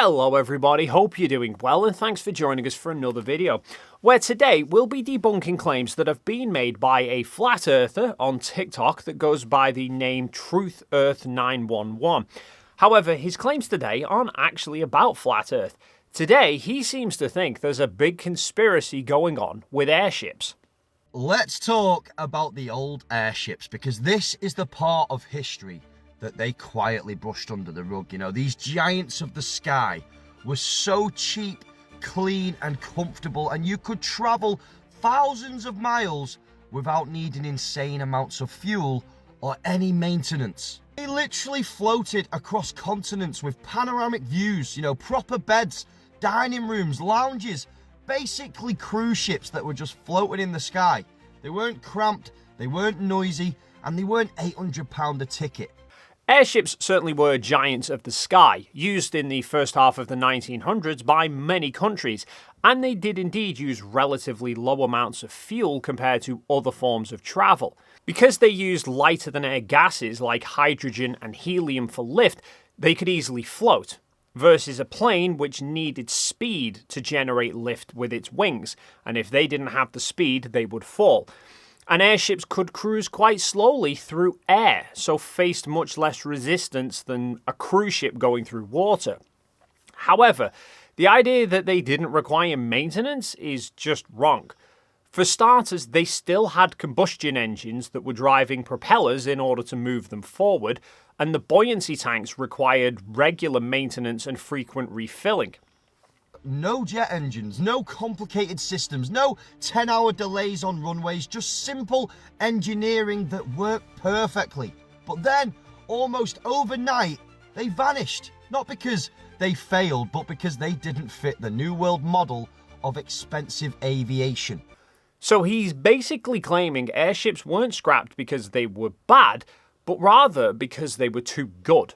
Hello everybody, hope you're doing well and thanks for joining us for another video, where today we'll be debunking claims that have been made by a flat earther on TikTok that goes by the name Truth Earth 911. However, his claims today aren't actually about flat earth. Today, he seems to think there's a big conspiracy going on with airships. Let's talk about the old airships, because this is the part of history that they quietly brushed under the rug. You know, these giants of the sky were so cheap, clean and comfortable, and you could travel thousands of miles without needing insane amounts of fuel or any maintenance. They literally floated across continents with panoramic views, you know, proper beds, dining rooms, lounges, basically cruise ships that were just floating in the sky. They weren't cramped, they weren't noisy, and they weren't £800 a ticket. Airships certainly were giants of the sky, used in the first half of the 1900s by many countries, and they did indeed use relatively low amounts of fuel compared to other forms of travel. Because they used lighter than air gases like hydrogen and helium for lift, they could easily float, versus a plane which needed speed to generate lift with its wings, and if they didn't have the speed, they would fall. And airships could cruise quite slowly through air, so faced much less resistance than a cruise ship going through water. However, the idea that they didn't require maintenance is just wrong. For starters, they still had combustion engines that were driving propellers in order to move them forward, and the buoyancy tanks required regular maintenance and frequent refilling. No jet engines, no complicated systems, no 10-hour delays on runways, just simple engineering that worked perfectly. But then, almost overnight, they vanished. Not because they failed, but because they didn't fit the New World model of expensive aviation. So he's basically claiming airships weren't scrapped because they were bad, but rather because they were too good.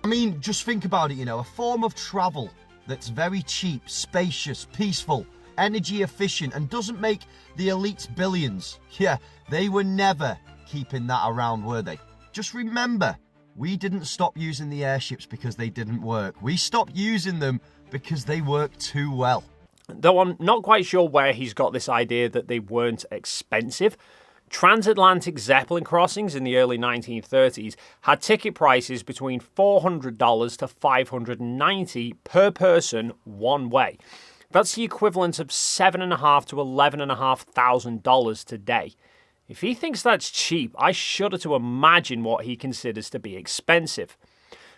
I mean, just think about it, you know, a form of travel that's very cheap, spacious, peaceful, energy efficient, and doesn't make the elites billions. Yeah, they were never keeping that around, were they? Just remember, we didn't stop using the airships because they didn't work. We stopped using them because they worked too well. Though I'm not quite sure where he's got this idea that they weren't expensive. Transatlantic Zeppelin crossings in the early 1930s had ticket prices between $400 to $590 per person one way. That's the equivalent of $7,500 to $11,500 today. If he thinks that's cheap, I shudder to imagine what he considers to be expensive.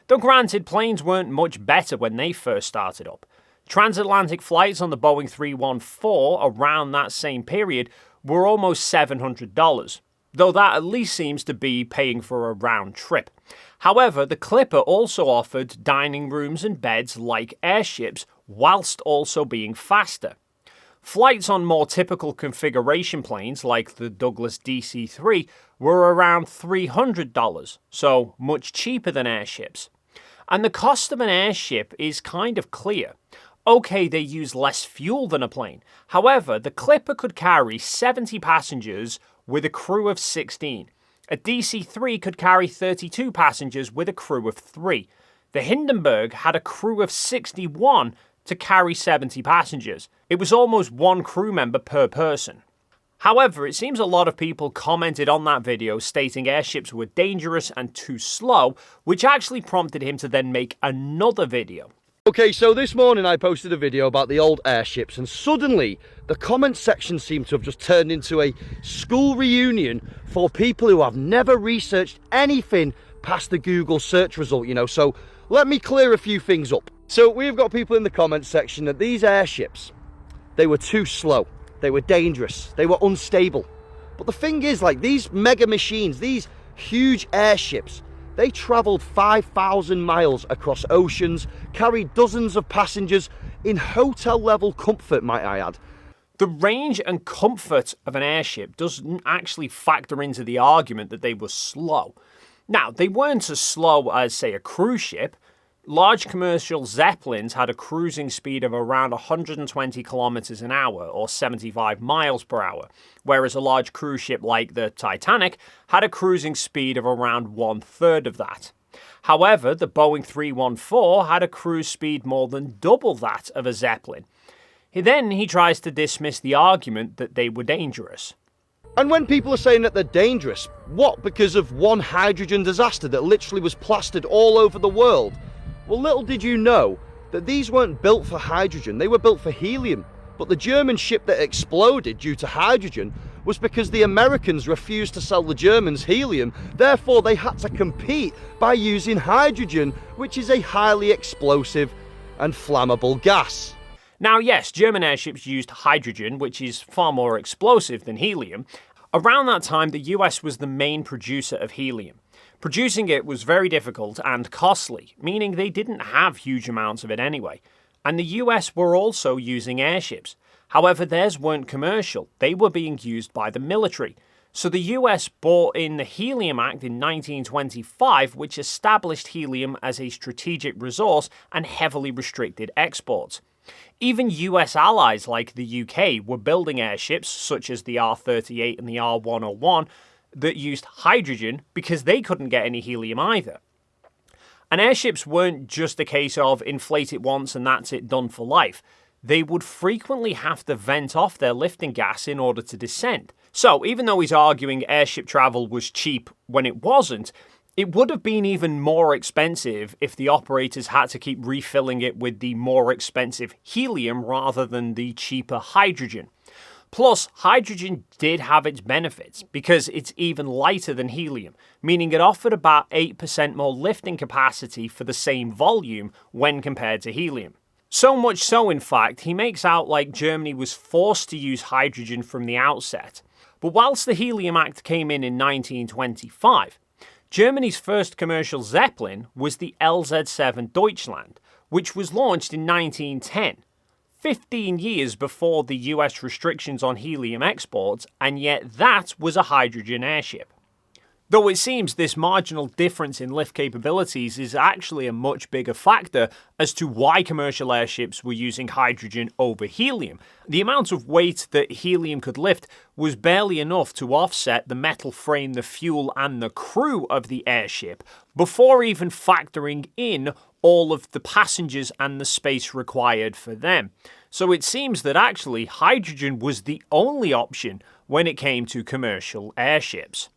Though granted, planes weren't much better when they first started up. Transatlantic flights on the Boeing 314 around that same period were almost $700, though that at least seems to be paying for a round trip. However, the Clipper also offered dining rooms and beds like airships, whilst also being faster. Flights on more typical configuration planes like the Douglas DC-3 were around $300, so much cheaper than airships. And the cost of an airship is kind of clear. Okay, they use less fuel than a plane. However, the Clipper could carry 70 passengers with a crew of 16. A DC-3 could carry 32 passengers with a crew of 3. The Hindenburg had a crew of 61 to carry 70 passengers. It was almost one crew member per person. However, it seems a lot of people commented on that video stating airships were dangerous and too slow, which actually prompted him to then make another video. Okay, so this morning I posted a video about the old airships, and suddenly the comment section seemed to have just turned into a school reunion for people who have never researched anything past the Google search result, you know. So let me clear a few things up. So we've got people in the comment section that these airships, they were too slow, they were dangerous, they were unstable. But the thing is, like, these mega machines, these huge airships, they travelled 5,000 miles across oceans, carried dozens of passengers in hotel-level comfort, might I add. The range and comfort of an airship doesn't actually factor into the argument that they were slow. Now, they weren't as slow as, say, a cruise ship. Large commercial Zeppelins had a cruising speed of around 120 kilometers an hour, or 75 miles per hour, whereas a large cruise ship like the Titanic had a cruising speed of around 1/3 of that. However, the Boeing 314 had a cruise speed more than double that of a Zeppelin. Then he tries to dismiss the argument that they were dangerous. And when people are saying that they're dangerous, what, because of one hydrogen disaster that literally was plastered all over the world? Well, little did you know that these weren't built for hydrogen, they were built for helium. But the German ship that exploded due to hydrogen was because the Americans refused to sell the Germans helium, therefore they had to compete by using hydrogen, which is a highly explosive and flammable gas. Now, yes, German airships used hydrogen, which is far more explosive than helium. Around that time, the US was the main producer of helium. Producing it was very difficult and costly, meaning they didn't have huge amounts of it anyway. And the US were also using airships. However, theirs weren't commercial, they were being used by the military. So the US brought in the Helium Act in 1925, which established helium as a strategic resource and heavily restricted exports. Even US allies like the UK were building airships, such as the R-38 and the R-101, that used hydrogen because they couldn't get any helium either. And airships weren't just a case of inflate it once and that's it, done for life. They would frequently have to vent off their lifting gas in order to descend. So even though he's arguing airship travel was cheap when it wasn't, it would have been even more expensive if the operators had to keep refilling it with the more expensive helium rather than the cheaper hydrogen. Plus, hydrogen did have its benefits because it's even lighter than helium, meaning it offered about 8% more lifting capacity for the same volume when compared to helium. So much so, in fact, he makes out like Germany was forced to use hydrogen from the outset. But whilst the Helium Act came in 1925, Germany's first commercial Zeppelin was the LZ-7 Deutschland, which was launched in 1910, 15 years before the US restrictions on helium exports, and yet that was a hydrogen airship. Though it seems this marginal difference in lift capabilities is actually a much bigger factor as to why commercial airships were using hydrogen over helium. The amount of weight that helium could lift was barely enough to offset the metal frame, the fuel, and the crew of the airship, before even factoring in all of the passengers and the space required for them. So it seems that actually hydrogen was the only option when it came to commercial airships.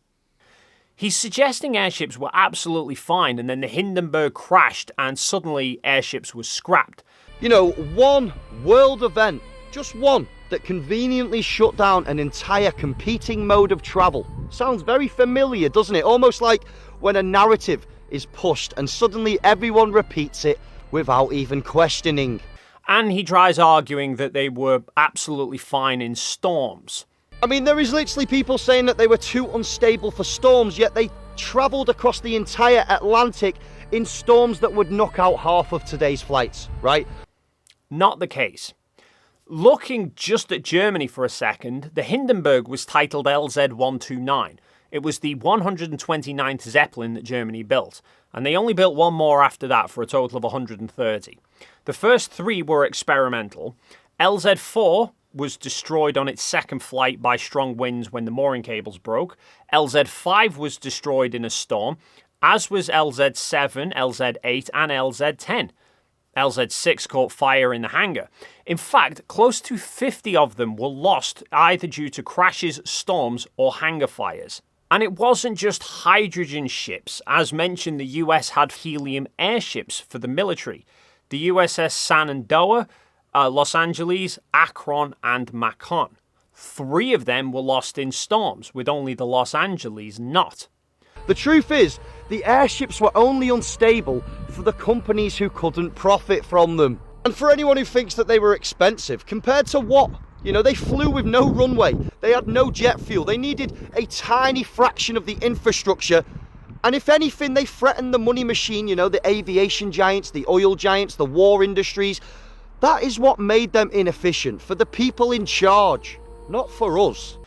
He's suggesting airships were absolutely fine and then the Hindenburg crashed and suddenly airships were scrapped. You know, one world event, just one, that conveniently shut down an entire competing mode of travel. Sounds very familiar, doesn't it? Almost like when a narrative is pushed and suddenly everyone repeats it without even questioning. And he tries arguing that they were absolutely fine in storms. I mean, there is literally people saying that they were too unstable for storms, yet they travelled across the entire Atlantic in storms that would knock out half of today's flights, right? Not the case. Looking just at Germany for a second, the Hindenburg was titled LZ-129. It was the 129th Zeppelin that Germany built, and they only built one more after that for a total of 130. The first three were experimental. LZ-4 was destroyed on its second flight by strong winds when the mooring cables broke. LZ-5 was destroyed in a storm, as was LZ-7, LZ-8, and LZ-10. LZ-6 caught fire in the hangar. In fact, close to 50 of them were lost either due to crashes, storms, or hangar fires. And it wasn't just hydrogen ships. As mentioned, the US had helium airships for the military. The USS Shenandoah, Los Angeles, Akron, and Macon. 3 of them were lost in storms, with only the Los Angeles not. The truth is, the airships were only unstable for the companies who couldn't profit from them. And for anyone who thinks that they were expensive, compared to what? You know, they flew with no runway, they had no jet fuel, they needed a tiny fraction of the infrastructure. And if anything, they threatened the money machine, you know, the aviation giants, the oil giants, the war industries. That is what made them inefficient, for the people in charge, not for us.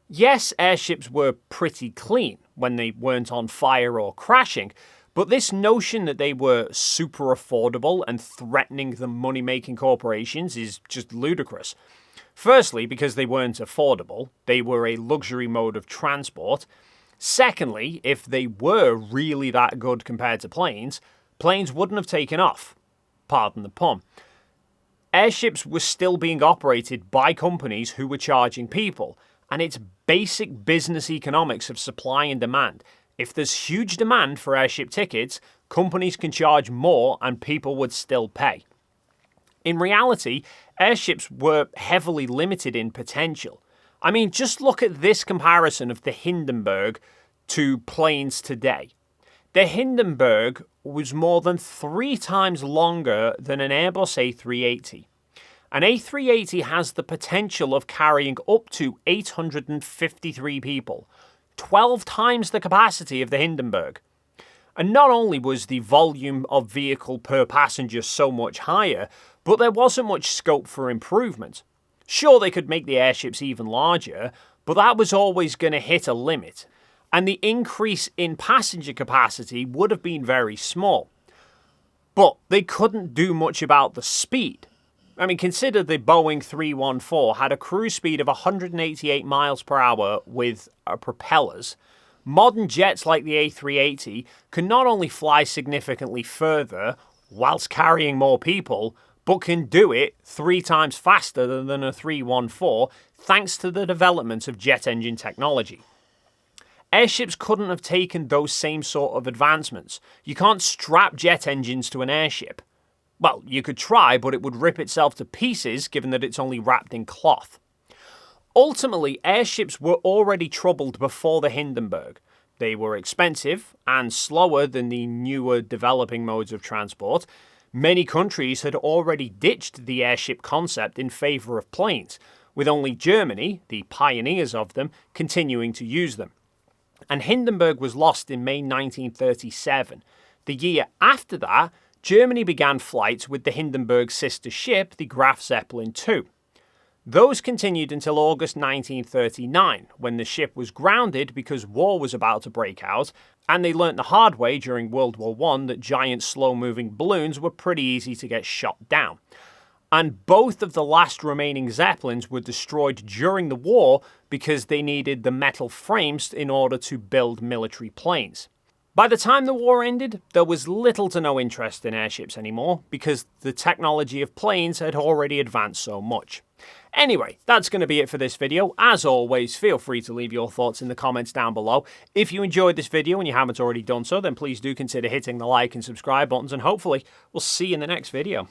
Yes, airships were pretty clean when they weren't on fire or crashing, but this notion that they were super affordable and threatening the money-making corporations is just ludicrous. Firstly, because they weren't affordable, they were a luxury mode of transport. Secondly, if they were really that good compared to planes, planes wouldn't have taken off. Pardon the pun. Airships were still being operated by companies who were charging people, and it's basic business economics of supply and demand. If there's huge demand for airship tickets, companies can charge more and people would still pay. In reality, airships were heavily limited in potential. I mean, just look at this comparison of the Hindenburg to planes today. The Hindenburg was more than 3 times longer than an Airbus A380. An A380 has the potential of carrying up to 853 people, 12 times the capacity of the Hindenburg. And not only was the volume of vehicle per passenger so much higher, but there wasn't much scope for improvement. Sure, they could make the airships even larger, but that was always going to hit a limit, and the increase in passenger capacity would have been very small. But they couldn't do much about the speed. I mean, consider the Boeing 314 had a cruise speed of 188 miles per hour with propellers. Modern jets like the A380 can not only fly significantly further whilst carrying more people, but can do it 3 times faster than a 314 thanks to the development of jet engine technology. Airships couldn't have taken those same sort of advancements. You can't strap jet engines to an airship. Well, you could try, but it would rip itself to pieces given that it's only wrapped in cloth. Ultimately, airships were already troubled before the Hindenburg. They were expensive and slower than the newer developing modes of transport. Many countries had already ditched the airship concept in favour of planes, with only Germany, the pioneers of them, continuing to use them. And Hindenburg was lost in May 1937. The year after that, Germany began flights with the Hindenburg sister ship, the Graf Zeppelin II. Those continued until August 1939, when the ship was grounded because war was about to break out, and they learnt the hard way during World War I that giant slow-moving balloons were pretty easy to get shot down. And both of the last remaining Zeppelins were destroyed during the war because they needed the metal frames in order to build military planes. By the time the war ended, there was little to no interest in airships anymore because the technology of planes had already advanced so much. Anyway, that's going to be it for this video. As always, feel free to leave your thoughts in the comments down below. If you enjoyed this video and you haven't already done so, then please do consider hitting the like and subscribe buttons, and hopefully we'll see you in the next video.